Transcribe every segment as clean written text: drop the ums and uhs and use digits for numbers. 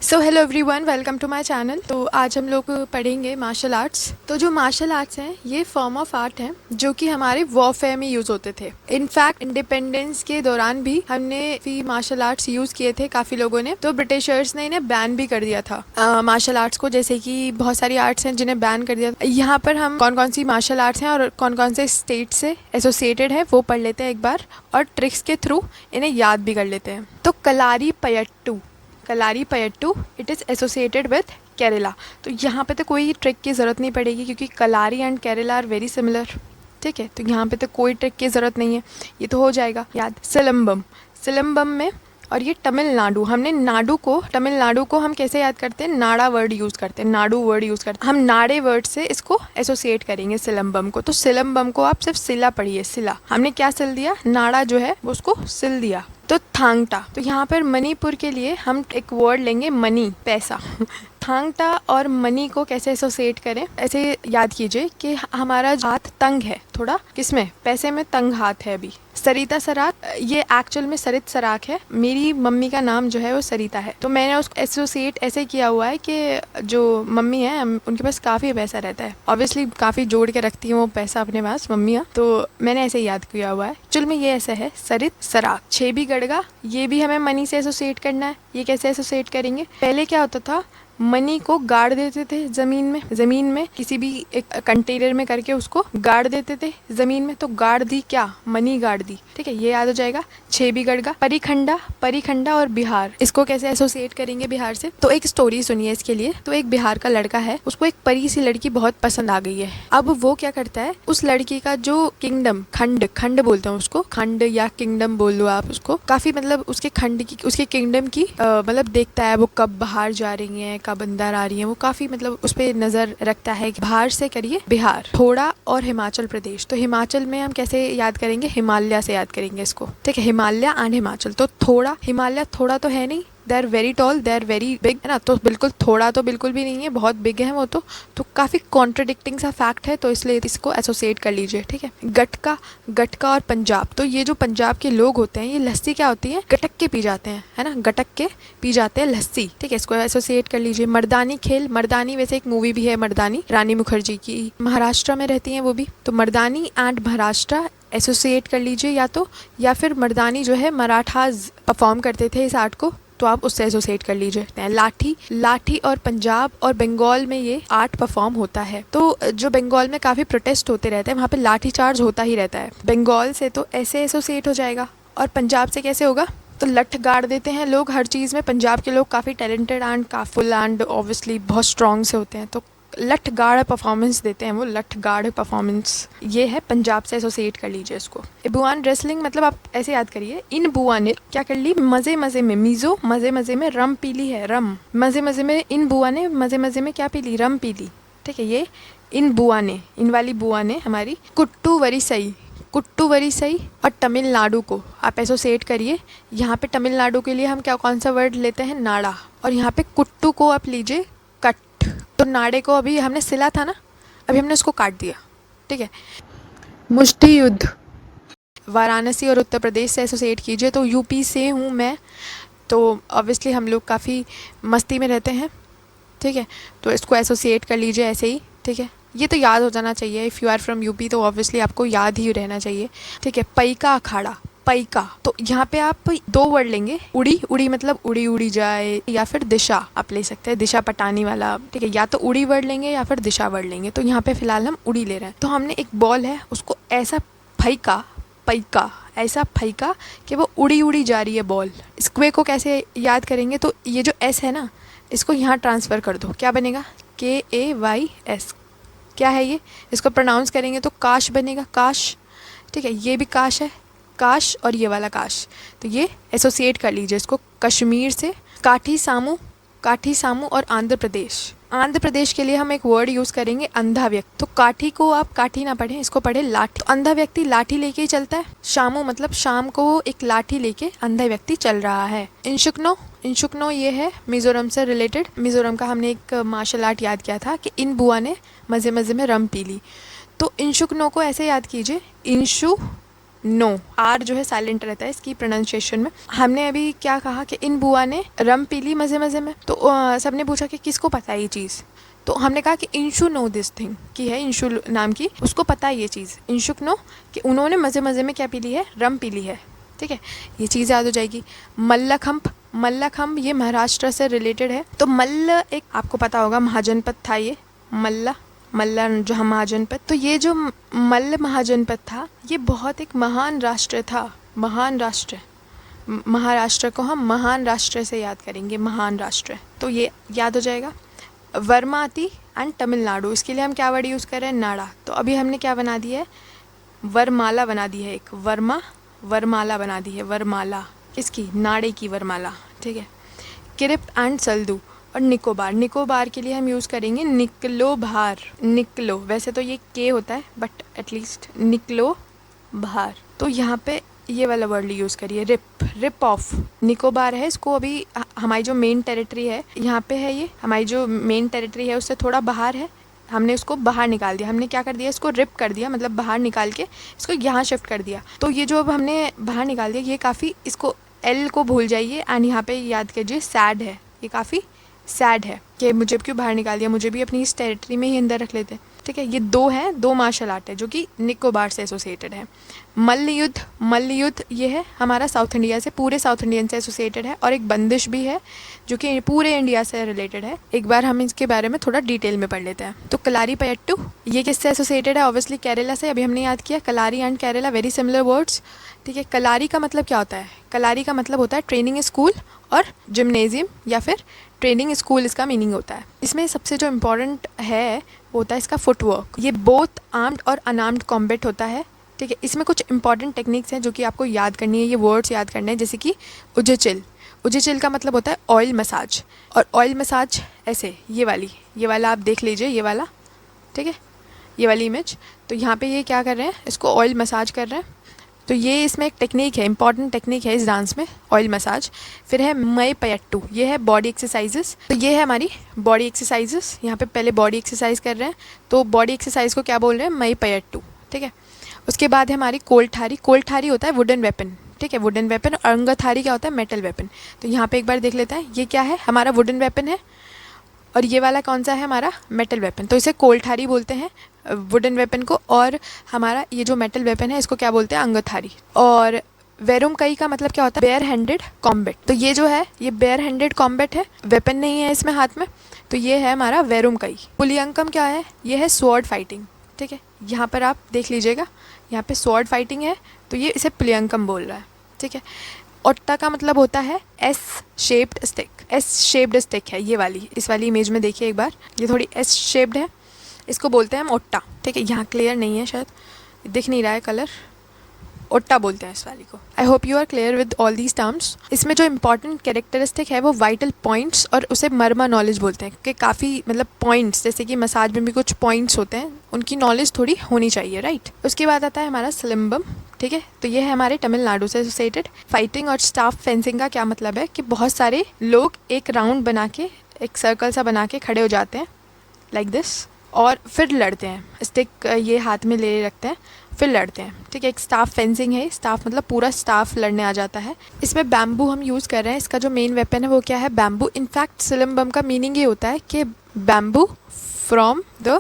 So hello everyone, welcome to my channel. तो आज हम लोग पढ़ेंगे मार्शल आर्ट्स। तो जो मार्शल आर्ट्स हैं ये फॉर्म ऑफ आर्ट हैं जो कि हमारे वॉरफेयर में यूज़ होते थे। इनफैक्ट इंडिपेंडेंस के दौरान भी हमने भी मार्शल आर्ट्स यूज़ किए थे काफ़ी लोगों ने। तो ब्रिटिशर्स ने इन्हें बैन भी कर दिया था मार्शल आर्ट्स को, जैसे कि बहुत सारी आर्ट्स हैं जिन्हें बैन कर दिया। यहाँ पर हम कौन कौन सी मार्शल आर्ट्स हैं और कौन कौन से स्टेट से एसोसिएटेड है वो पढ़ लेते हैं एक बार, और ट्रिक्स के थ्रू इन्हें याद भी कर लेते हैं। तो Kalaripayattu it is associated with Kerala. तो यहाँ पे तो कोई ट्रिक की ज़रूरत नहीं पड़ेगी क्योंकि Kalari and Kerala are very similar. ठीक है, तो यहाँ पे तो कोई ट्रिक की ज़रूरत नहीं है, ये तो हो जाएगा याद। सिलम्बम में, और ये तमिलनाडु, हमने तमिलनाडु को हम कैसे याद करते हैं, नाड़ा वर्ड यूज़ करते हैं, नाडू वर्ड यूज़ करते हैं। हम नाड़े वर्ड से इसको एसोसिएट करेंगे सिलम्बम को। तो सिलम्बम को आप सिर्फ सिला पढ़िए, सिला। हमने क्या सिल दिया, नाड़ा जो है वो उसको सिल दिया। तो थांगटा, तो यहाँ पर मणिपुर के लिए हम एक वर्ड लेंगे, मनी, पैसा। थांगटा और मनी को कैसे एसोसिएट करें, ऐसे याद कीजिए कि हमारा हाथ तंग है थोड़ा, किसमें, पैसे में तंग हाथ है अभी। सरिता सराक, ये एक्चुअल में सरित सराक है, मेरी मम्मी का नाम जो है वो सरिता है। तो मैंने उसको एसोसिएट ऐसे किया हुआ है कि जो मम्मी है उनके पास काफ़ी पैसा रहता है, ऑब्वियसली काफ़ी जोड़ के रखती है वो पैसा अपने पास मम्मियाँ, तो मैंने ऐसे याद किया हुआ है। चल में ये ऐसा है, सरित सराक। छेबी गड़गा, ये भी हमें मनी से एसोसिएट करना है। ये कैसे एसोसिएट करेंगे, पहले क्या होता था, मनी को गाड़ देते थे ज़मीन में किसी भी एक कंटेनर में करके उसको गाड़ देते थे ज़मीन में। तो गाड़ दी, क्या, मनी गाड़ दी। ठीक है, ये याद हो जाएगा। छेबीगढ़ का परिखंडा और बिहार, इसको कैसे एसोसिएट करेंगे बिहार से। तो एक स्टोरी सुनिए इसके लिए। तो एक बिहार का लड़का है, उसको एक परी सी लड़की बहुत पसंद आ गई है। अब वो क्या करता है, उस लड़की का जो किंगडम, खंड बोलते हैं उसको, खंड या किंगडम बोल लो आप उसको, काफी मतलब उसके खंड की, उसके किंगडम की मतलब देखता है वो कब बाहर जा रही है, कब अंदर आ रही है, वो काफी मतलब उस पर नजर रखता है। बाहर से करिए बिहार, थोड़ा, और हिमाचल प्रदेश। तो हिमाचल में हम कैसे याद करेंगे, हिमालय से याद करेंगे इसको। ठीक है, हिमालय एंड हिमाचल। तो थोड़ा, हिमालय थोड़ा तो है नहीं, they are very tall, they are very big, है ना। तो बिल्कुल थोड़ा तो बिल्कुल भी नहीं है, बहुत बिग है वो तो काफ़ी कॉन्ट्रडिक्टिंग सा फैक्ट है, तो इसलिए इसको एसोसिएट कर लीजिए। ठीक है, गटका और पंजाब। तो ये जो पंजाब के लोग होते हैं, ये लस्सी क्या होती है, गटक के पी जाते हैं, है ना, गटक के पी जाते हैं लस्सी। ठीक है, इसको एसोसिएट कर लीजिए। मर्दानी खेल, मर्दानी वैसे एक मूवी भी है, मर्दानी, रानी मुखर्जी की, महाराष्ट्र में रहती हैं वो भी। तो मर्दानी एंड महाराष्ट्र एसोसिएट कर लीजिए, या फिर मर्दानी जो है मराठाज परफॉर्म करते थे इस आर्ट को, तो आप उससे एसोसिएट कर लीजिए। लाठी और पंजाब और बंगाल में ये आर्ट परफॉर्म होता है। तो जो बंगाल में काफ़ी प्रोटेस्ट होते रहते हैं, वहाँ पे लाठी चार्ज होता ही रहता है। बंगाल से तो ऐसे एसोसिएट हो जाएगा, और पंजाब से कैसे होगा, तो लठ गाड़ देते हैं लोग हर चीज़ में। पंजाब के लोग काफ़ी टैलेंटेड एंड काफुल एंड ऑब्वियसली बहुत स्ट्रॉन्ग से होते हैं, तो लठ गाड़ परफॉर्मेंस देते हैं वो, लठ गाड़ परफॉर्मेंस, ये है पंजाब से एसोसिएट कर लीजिए इसको। बुआन रेसलिंग, मतलब आप ऐसे याद करिए, इन बुआ ने क्या कर ली, मजे मजे में, मीजो मजे मजे में रम पी ली है, रम मजे मजे में, इन बुआ ने मजे मजे में क्या पी ली, रम पी ली। ठीक है, ये इन बुआ ने, इन वाली बुआ ने हमारी। कुट्टू वरी सही और तमिलनाडु को आप एसोसिएट करिए। यहाँ पे तमिलनाडु के लिए हम क्या, कौन सा वर्ड लेते हैं, नाड़ा, और यहाँ पे कुट्टू को आप लीजिए कट। तो नाड़े को अभी हमने सिला था ना, अभी हमने उसको काट दिया। ठीक है, मुष्टि युद्ध, वाराणसी और उत्तर प्रदेश से एसोसिएट कीजिए। तो यूपी से हूँ मैं, तो ऑब्वियसली हम लोग काफ़ी मस्ती में रहते हैं। ठीक है, तो इसको एसोसिएट कर लीजिए ऐसे ही। ठीक है, ये तो याद हो जाना चाहिए, if you are from UP तो ऑब्वियसली आपको याद ही रहना चाहिए। ठीक है, पई का अखाड़ा, पैका, तो यहाँ पे आप दो वर्ड लेंगे, उड़ी मतलब उड़ी जाए, या फिर दिशा आप ले सकते हैं, दिशा पटानी वाला। ठीक है, या तो उड़ी वर्ड लेंगे या फिर दिशा वर्ड लेंगे। तो यहाँ पे फिलहाल हम उड़ी ले रहे हैं। तो हमने एक बॉल है, उसको ऐसा पैका ऐसा फैका कि वो उड़ी जा रही है बॉल। स्क्वे को कैसे याद करेंगे, तो ये जो एस है ना, इसको यहाँ ट्रांसफ़र कर दो, क्या बनेगा, KAYS, क्या है ये, इसको प्रोनाउंस करेंगे तो काश बनेगा, काश। ठीक है, ये भी काश है, काश, और ये वाला काश, तो ये एसोसिएट कर लीजिए इसको कश्मीर से। काठी सामू और आंध्र प्रदेश के लिए हम एक वर्ड यूज़ करेंगे, अंधा व्यक्ति। तो काठी को आप काठी ना पढ़ें, इसको पढ़े लाठी। तो अंधा व्यक्ति लाठी लेके ही चलता है। शामू मतलब शाम को एक लाठी लेके अंधा व्यक्ति चल रहा है। इंशुकनो ये है मिज़ोरम से रिलेटेड। मिज़ोरम का हमने एक मार्शल आर्ट याद किया था कि इन बुआ ने मज़े मज़े में रम पी ली। तो इंशुकनो को ऐसे याद कीजिए, इंशु नो, आर जो है साइलेंट रहता है इसकी प्रोनाउंसिएशन में। हमने अभी क्या कहा कि इन बुआ ने रम पी ली मज़े मज़े में, तो सबने पूछा कि किसको पता है ये चीज़, तो हमने कहा कि इंशु नो दिस थिंग, कि है इंशु नाम की, उसको पता है ये चीज़। इंशुक नो कि उन्होंने मज़े मज़े में क्या पी ली है, रम पी ली है। ठीक है, ये चीज़ याद हो जाएगी। मल्लखंभ, मल्लखंभ ये महाराष्ट्र से रिलेटेड है। तो मल्ल एक आपको पता होगा महाजनपद था, ये मल्ला मल्ला जो हम महाजनपद, तो ये जो मल्ल महाजनपद था ये बहुत एक महान राष्ट्र था। महान राष्ट्र, महाराष्ट्र को हम महान राष्ट्र से याद करेंगे, महान राष्ट्र, तो ये याद हो जाएगा। वर्माती एंड तमिलनाडु, इसके लिए हम क्या वर्ड यूज़ कर रहे हैं, नाड़ा। तो अभी हमने क्या बना दिया है, वरमाला बना दी है, एक वरमाला बना दी है, वरमाला इसकी, नाड़े की वरमाला। ठीक है, किरिप एंड सल्दू और निकोबार, निकोबार के लिए हम यूज़ करेंगे निकलो भार, निकलो, वैसे तो ये के होता है बट एटलीस्ट निकलो भार। तो यहाँ पे ये वाला वर्ड यूज़ करिए, रिप ऑफ। निकोबार है, इसको अभी हमारी जो मेन टेरिटरी है यहाँ पे है, ये हमारी जो मेन टेरिटरी है उससे थोड़ा बाहर है, हमने उसको बाहर निकाल दिया। हमने क्या कर दिया, इसको रिप कर दिया, मतलब बाहर निकाल के इसको यहाँ शिफ्ट कर दिया। तो ये जो अब हमने बाहर निकाल दिया ये काफ़ी, इसको एल को भूल जाइए एंड यहाँ पे याद कीजिए सैड है, ये काफ़ी सैड है कि मुझे क्यों बाहर निकाल दिया, मुझे भी अपनी इस टेरिटरी में ही अंदर रख लेते हैं। ठीक है, ये दो हैं, दो मार्शल आर्ट है जो कि निकोबार से एसोसिएटेड है। मल्ल युद्ध, मल्ल युद्ध ये है हमारा साउथ इंडिया से, पूरे साउथ इंडियन से एसोसिएटेड है, और एक बंदिश भी है जो कि पूरे इंडिया से रिलेटेड है। एक बार हम इसके बारे में थोड़ा डिटेल में पढ़ लेते हैं। तो कलारी पयट्टू ये किससे एसोसिएटेड है, ऑब्वियसली केरला से, अभी हमने याद किया। Kalari and Kerala very similar words. ठीक है, कलारी का मतलब क्या होता है, कलारी का मतलब होता है ट्रेनिंग स्कूल और जिम्नेजियम या फिर ट्रेनिंग स्कूल, इसका मीनिंग होता है। इसमें सबसे जो इम्पोर्टेंट है वो होता है इसका फुटवर्क। ये बोथ आर्म्ड और अनआर्म्ड कॉम्बैट होता है। ठीक है, इसमें कुछ इंपॉर्टेंट टेक्निक्स हैं जो कि आपको याद करनी है, ये वर्ड्स याद करने हैं, जैसे कि उजेचिल। उजेचिल का मतलब होता है ऑयल मसाज, और ऑयल मसाज ऐसे, ये वाला आप देख लीजिए, ये वाला, ठीक है, ये वाली इमेज। तो यहाँ पे ये क्या कर रहे हैं, इसको ऑयल मसाज कर रहे हैं। तो ये इसमें एक टेक्निक है, इंपॉर्टेंट टेक्निक है इस डांस में, ऑयल मसाज। फिर है मई पयट्टू, ये है बॉडी एक्सरसाइजेस। तो ये है हमारी बॉडी एक्सरसाइजेस, यहाँ पे पहले बॉडी एक्सरसाइज कर रहे हैं, तो बॉडी एक्सरसाइज को क्या बोल रहे हैं, मई पयट्टू। ठीक है, उसके बाद है हमारी कोल्ठारी। कोल्ठारी होता है वुडन वेपन, ठीक है, वुडन वेपन। और अंगथारी क्या होता है, मेटल वेपन। तो यहाँ पे एक बार देख लेते हैं, ये क्या है, हमारा वुडन वेपन है, और ये वाला कौन सा है, हमारा मेटल वेपन। तो इसे कोल्ठारी बोलते हैं वुडन वेपन को, और हमारा ये जो मेटल वेपन है इसको क्या बोलते हैं, अंगथारी। और वेरुम कई का मतलब क्या होता है, बेयर हैंडेड कॉम्बैट। तो ये जो है ये बेयर हैंडेड कॉम्बैट है, वेपन नहीं है इसमें हाथ में, तो ये है हमारा वेरुम कई। पुलियंकम क्या है, ये है स्वॉर्ड फाइटिंग। ठीक है, यहाँ पर आप देख लीजिएगा, यहाँ पे स्वॉर्ड फाइटिंग है, तो ये इसे पुलियंकम बोल रहा है। ठीक है, ओट्टा का मतलब होता है S shaped stick, S shaped stick है ये वाली, इस वाली इमेज में देखिए एक बार, ये थोड़ी एस शेप्ड है, इसको बोलते हैं हम ओट्टा। ठीक है, यहाँ क्लियर नहीं है, शायद दिख नहीं रहा है कलर, ओट्टा बोलते हैं इस वाली को। I hope you are clear with all these terms. इसमें जो इंपॉर्टेंट कैरेक्टरिस्टिक है वो वाइटल पॉइंट्स, और उसे मर्मा नॉलेज बोलते हैं, क्योंकि काफ़ी मतलब पॉइंट्स, जैसे कि मसाज में भी कुछ पॉइंट्स होते हैं, उनकी नॉलेज थोड़ी होनी चाहिए, राइट। उसके बाद आता है हमारा सिलम्बम। ठीक है, तो ये है हमारे तमिलनाडु से एसोसिएटेड। फाइटिंग और स्टाफ फेंसिंग का क्या मतलब है कि बहुत सारे लोग एक राउंड बना के, एक सर्कल सा बना के खड़े हो जाते हैं लाइक दिस, और फिर लड़ते हैं, स्टिक ये हाथ में ले रखते हैं, फिर लड़ते हैं। ठीक है, एक स्टाफ फेंसिंग है, स्टाफ मतलब पूरा स्टाफ लड़ने आ जाता है। इसमें बैम्बू हम यूज़ कर रहे हैं, इसका जो मेन वेपन है वो क्या है, बैम्बू। इनफैक्ट सिलम्बम का मीनिंग ये होता है कि बैम्बू फ्रॉम द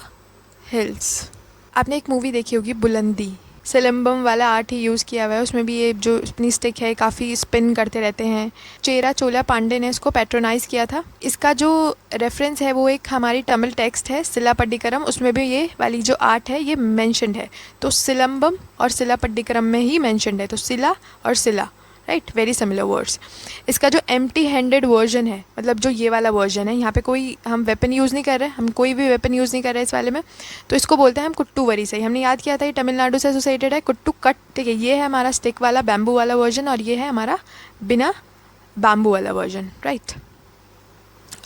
हिल्स। आपने एक मूवी देखी होगी बुलंदी, सिलम्बम वाला आर्ट ही यूज़ किया हुआ है उसमें भी। ये जो अपनी स्टिक है काफ़ी स्पिन करते रहते हैं। चेरा चोला पांडे ने इसको पैट्रोनाइज़ किया था। इसका जो रेफरेंस है वो एक हमारी तमिल टेक्स्ट है सिलापट्टिकरम, उसमें भी ये वाली जो आर्ट है ये मेंशन्ड है। तो सिलम्बम और सिलापट्टिकरम में ही मेंशन्ड है, तो सिला और सिला, राइट, वेरी सिमिलर वर्ड्स। इसका जो एम्प्टी हैंडेड वर्जन है, मतलब जो ये वाला वर्जन है, यहाँ पे कोई हम वेपन यूज़ नहीं कर रहे, हम कोई भी वेपन यूज़ नहीं कर रहे इस वाले में, तो इसको बोलते हैं हम कुट्टू वरी से। हमने याद किया था ये तमिलनाडु से एसोसिएटेड है, कुट्टू कट। ठीक है, ये है हमारा स्टिक वाला बैम्बू वाला वर्जन, और ये है हमारा बिना बैम्बू वाला वर्जन, राइट।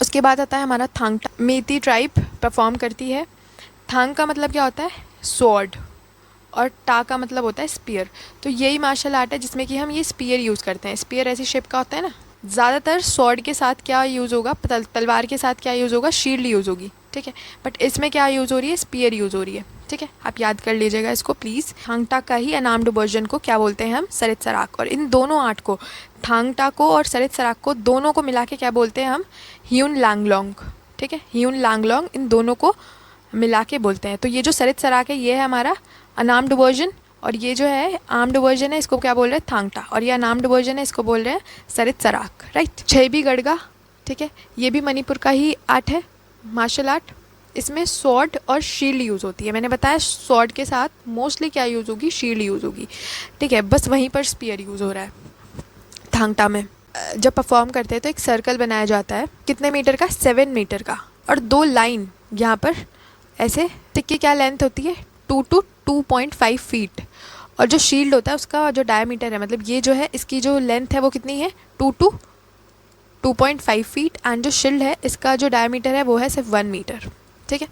उसके बाद आता है हमारा थांगटा। मेती ट्राइब परफॉर्म करती है। थांग का मतलब क्या होता है, स्वॉर्ड, और टा का मतलब होता है स्पीयर। तो यही मार्शल आर्ट है जिसमें कि हम ये स्पीयर यूज़ करते हैं। स्पीयर ऐसी शेप का होता है ना। ज़्यादातर स्वॉर्ड के साथ क्या यूज़ होगा, तलवार के साथ क्या यूज़ होगा, शील्ड यूज़ होगी, ठीक है। बट इसमें क्या यूज़ हो रही है, स्पीयर यूज़ हो रही है, ठीक है। आप याद कर लीजिएगा इसको प्लीज़। थांग टा का ही अनाम्ड वर्जन को क्या बोलते हैं हम, सरित सराक। और इन दोनों आर्ट को, थांग टा को और सरित सराक को, दोनों को मिला के क्या बोलते हैं हम, ह्यून लैंगलोंग, ठीक है। ह्यून लैंगलोंग, इन दोनों को मिला के बोलते हैं। तो ये जो सरित सराक है ये है हमारा अनाम्ड वर्जन, और ये जो है आर्म्ड वर्जन है इसको क्या बोल रहे हैं, थांग टा, और ये अनाम्ड वर्जन है इसको बोल रहे हैं सरित सराक, राइट। छैबी गढ़गा, ठीक है, ये भी मणिपुर का ही आर्ट है, मार्शल आर्ट। इसमें स्वॉर्ड और शील्ड यूज़ होती है। मैंने बताया स्वॉर्ड के साथ मोस्टली क्या यूज़ होगी, शील्ड यूज़ होगी, ठीक है। बस वहीं पर स्पीयर यूज़ हो रहा है थांगटा में। जब परफॉर्म करते हैं तो एक सर्कल बनाया जाता है, कितने मीटर का, 7 मीटर का, और 2 लाइन यहाँ पर ऐसे। टिक की क्या लेंथ होती है, 2 to 2.5 फीट, और जो शील्ड होता है उसका जो डायमीटर है, मतलब ये जो है इसकी जो लेंथ है वो कितनी है, 2 to 2.5 फीट, एंड जो शील्ड है इसका जो डायमीटर है वो है सिर्फ 1 मीटर, ठीक है।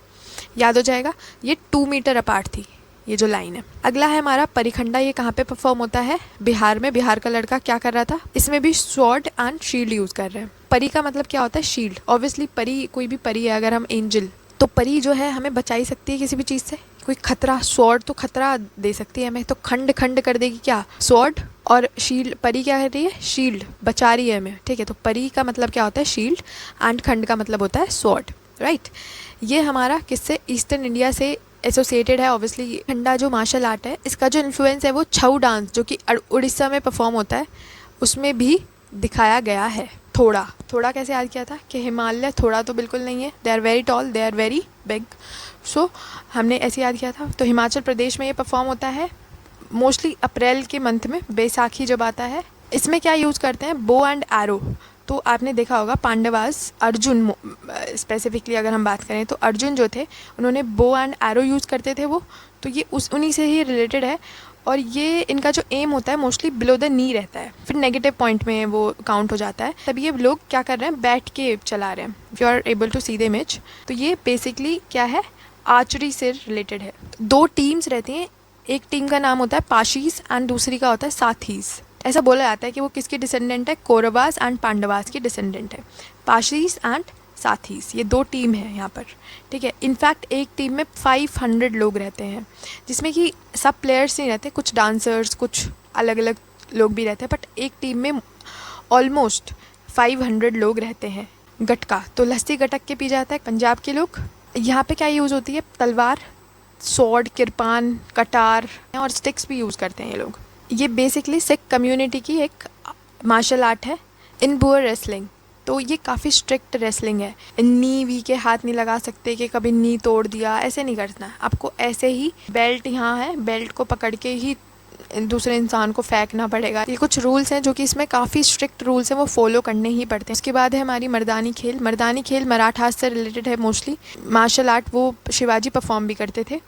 याद हो जाएगा, ये 2 मीटर अपार्ट थी ये जो लाइन है। अगला है हमारा परिखंडा, ये कहाँ पे परफॉर्म होता है, बिहार में। बिहार का लड़का क्या कर रहा था, इसमें भी स्वॉर्ड एंड शील्ड यूज़ कर रहे हैं। परी का मतलब क्या होता है, शील्ड। ऑब्वियसली परी, कोई भी परी है, अगर हम एंजल, तो परी जो है हमें बचा ही सकती है किसी भी चीज़ से, कोई खतरा। स्वॉर्ड तो खतरा दे सकती है हमें, तो खंड खंड कर देगी क्या, स्वॉर्ड। और शील्ड, परी क्या कर रही है, शील्ड बचा रही है हमें, ठीक है। तो परी का मतलब क्या होता है, शील्ड, एंड खंड का मतलब होता है स्वॉर्ड, राइट। ये हमारा किससे, ईस्टर्न इंडिया से एसोसिएटेड है। ऑब्वियसली खंडा जो मार्शल आर्ट है, इसका जो इन्फ्लुएंस है वो छऊ डांस, जो कि उड़ीसा में परफॉर्म होता है, उसमें भी दिखाया गया है। थोड़ा थोड़ा कैसे याद किया था कि हिमालय थोड़ा तो बिल्कुल नहीं है, they are very tall, they are very big, so हमने ऐसे याद किया था। तो हिमाचल प्रदेश में ये परफॉर्म होता है मोस्टली अप्रैल के मंथ में, बैसाखी जब आता है। इसमें क्या यूज़ करते हैं, बो एंड एरो। तो आपने देखा होगा पांडवास, अर्जुन स्पेसिफिकली अगर हम बात करें तो अर्जुन जो थे उन्होंने बो एंड एरो यूज़ करते थे वो, तो ये उन्हीं से ही रिलेटेड है। और ये इनका जो एम होता है मोस्टली बिलो द नी रहता है, फिर नेगेटिव पॉइंट में वो काउंट हो जाता है। तभी ये लोग क्या कर रहे हैं, बैठ के चला रहे हैं, if you are able to see the image. तो ये बेसिकली क्या है, आर्चरी से रिलेटेड है। 2 टीम्स रहती हैं, एक टीम का नाम होता है पाशीज एंड दूसरी का होता है साथीज। ऐसा बोला जाता है कि वो किसके डिसेंडेंट है, कौरवास एंड पांडवास की डिसेंडेंट है, पाशीज एंड साथीस। ये 2 टीम है यहाँ पर, ठीक है। इनफैक्ट एक टीम में 500 लोग रहते हैं, जिसमें कि सब प्लेयर्स नहीं रहते, कुछ डांसर्स, कुछ अलग अलग लोग भी रहते हैं, बट एक टीम में ऑलमोस्ट 500 लोग रहते हैं। गटका तो लस्सी गटक के पी जाता है पंजाब के लोग। यहाँ पे क्या यूज़ होती है, तलवार, स्वॉर्ड, किरपान, कटार और स्टिक्स भी यूज़ करते हैं ये लोग। ये बेसिकली सिख कम्युनिटी की एक मार्शल आर्ट है। इन बुअर रेसलिंग, तो ये काफ़ी स्ट्रिक्ट रेसलिंग है। नी वी के हाथ नहीं लगा सकते कि कभी नी तोड़ दिया, ऐसे नहीं करना है आपको। ऐसे ही बेल्ट यहाँ है, बेल्ट को पकड़ के ही दूसरे इंसान को फेंकना पड़ेगा। ये कुछ रूल्स हैं जो कि इसमें काफ़ी स्ट्रिक्ट रूल्स हैं, वो फॉलो करने ही पड़ते हैं। उसके बाद है हमारी मर्दानी खेल। मर्दानी खेल मराठास से रिलेटेड है मोस्टली। मार्शल आर्ट वो शिवाजी परफॉर्म भी करते थे,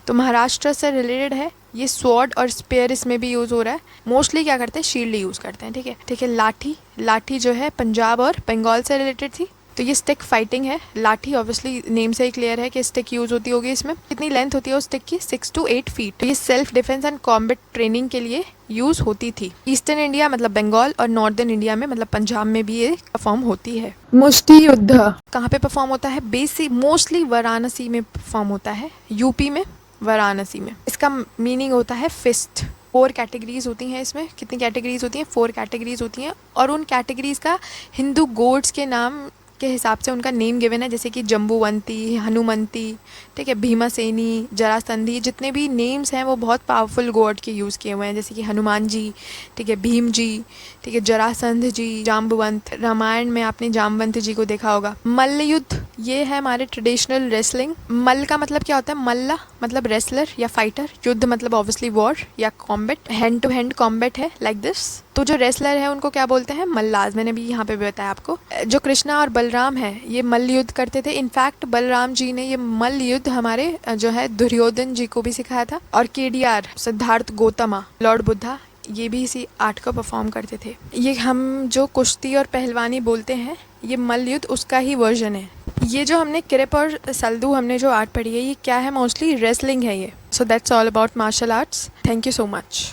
तो महाराष्ट्र से रिलेटेड है। ये स्वॉर्ड और स्पेयर इसमें भी यूज़ हो रहा है। मोस्टली क्या करते हैं, शील्ड यूज़ करते हैं, ठीक है। ठीक है, लाठी, लाठी जो है पंजाब और बंगाल से रिलेटेड थी। तो ये स्टिक फाइटिंग है। लाठी ऑब्वियसली नेम से ही क्लियर है कि स्टिक यूज़ होती होगी। इसमें कितनी लेंथ होती है उस स्टिक की, 6 to 8 फीट। तो ये self defence and combat training के लिए यूज़ होती थी। ईस्टर्न इंडिया मतलब बंगाल और नॉर्दर्न इंडिया में मतलब पंजाब में भी ये परफॉर्म होती है। मुष्टि युद्ध कहाँ पे परफॉर्म होता है, मोस्टली वाराणसी में परफॉर्म होता है, यूपी में, वाराणसी में। इसका मीनिंग होता है फिस्ट। 4 कैटेगरीज होती हैं इसमें। कितनी कैटेगरीज होती हैं, 4 कैटेगरीज होती हैं। और उन कैटेगरीज का हिंदू गॉड्स के नाम के हिसाब से उनका नेम गिवन है, जैसे कि जम्बुवंती, हनुमंती, ठीक है, भीमासेनी, जरासंधी। जितने भी नेम्स हैं वो बहुत पावरफुल गॉड के यूज़ किए हुए हैं, जैसे कि हनुमान जी, ठीक है, भीम जी, ठीक है, जरासंध जी, जाम्बुवंत। रामायण में आपने जाम्बवंत जी को देखा होगा। मल्ल युद्ध, ये है हमारे ट्रेडिशनल रेसलिंग। मल्ल का मतलब क्या होता है, मल्ला मतलब रेसलर या फाइटर, युद्ध मतलब ऑब्वियसली वॉर या combat, hand to hand combat है, लाइक दिस। तो जो रेसलर है उनको क्या बोलते हैं, मल्लाज। मैंने भी यहाँ पे भी बताया आपको। जो कृष्णा और बलराम है ये मल्ल युद्ध करते थे। इनफैक्ट बलराम जी ने ये मल्ल युद्ध हमारे जो है दुर्योधन जी को भी सिखाया था। और केडीआर, सिद्धार्थ गौतमा, लॉर्ड बुद्धा, ये भी इसी आर्ट को परफॉर्म करते थे। ये हम जो कुश्ती और पहलवानी बोलते हैं, ये मल्ल युद्ध उसका ही वर्जन है। ये जो हमने किरप और सल्दू हमने जो आर्ट पढ़ी है, ये क्या है, मोस्टली रेसलिंग है ये। So that's all about martial arts. Thank you so much.